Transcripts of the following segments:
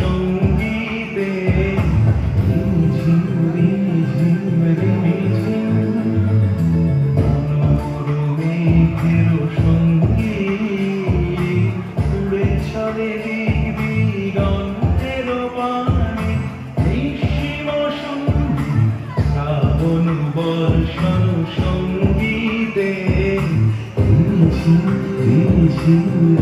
সঙ্গীতে ঝিমঝিম ঝিমঝিম মেঘের সঙ্গীত উড়ে চলে দিগন্তের পানে নিঃসীম শ্রাবণ বর্ষণ সঙ্গীতে ঝিম ঝিম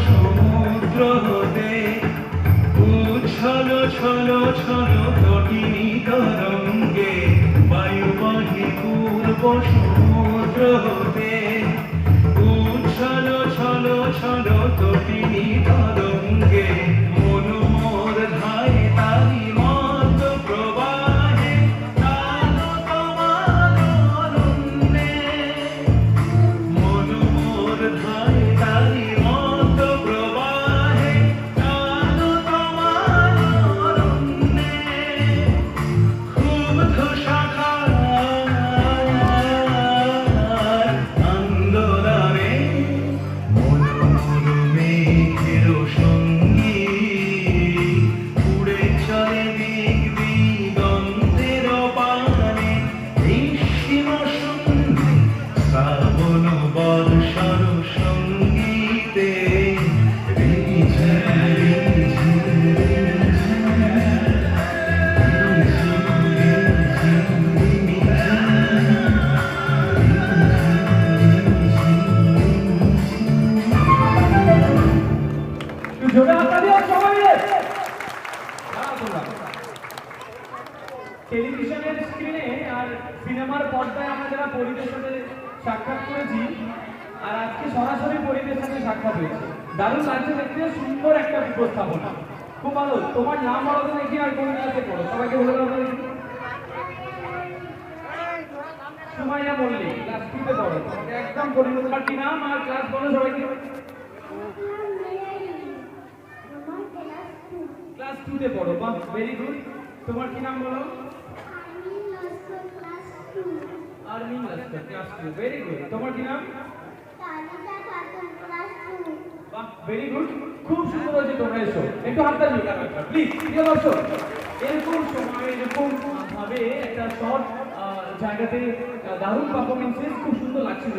সমুদ্র হতে উচ্ছল ছল ছল তটিনী তরঙ্গে বায়ুবাহী পূর্ব সমুদ্র হতে উচ্ছল ছল ছল তটিনী তরঙ্গে মনোমোর ধায় তারি মত প্রবাহে তালো তোমার অরণ্যে মনোমোর ধায় তারি শ্রাবণ বর্ষণ সঙ্গীতে টেলিভিশনের স্ক্রিনে আর সিনেমার পর্দায় আমরা যারা পরিবেশ সাথে সাক্ষাৎ করেছি আর আজকে সরাসরি পরিবেশ সাথে সাক্ষাৎ হয়েছে। দারুণ লাগছে দেখতে, সুন্দর একটা উপস্থাপনা, খুব ভালো। তোমার নাম বলো তো দেখি, আর কোন ক্লাসে পড়ো? সবাইকে বলে দাও দেখি। সুমাইয়া মল্লিক, ক্লাস 2 তে পড়ো। তোমাকে একদম পরিবেশ। তোমার কি নাম আর ক্লাস বলো সবাইকে? ক্লাস 2 তে পড়ো। বাহ, ভেরি গুড। তোমার কি নাম বলো? Armin Laskar, class 2। Very good. তোমার কি নাম? বাহ, ভেরি গুড। খুব সুন্দর হয়েছে। তোমরা এসো, একটু হাততালি প্লিজ। প্রিয় দর্শক, এরকম সময় এরকম ভাবে একটা শর্ট জায়গাতে দারুণ পারফরমেন্স খুব সুন্দর লাগছে।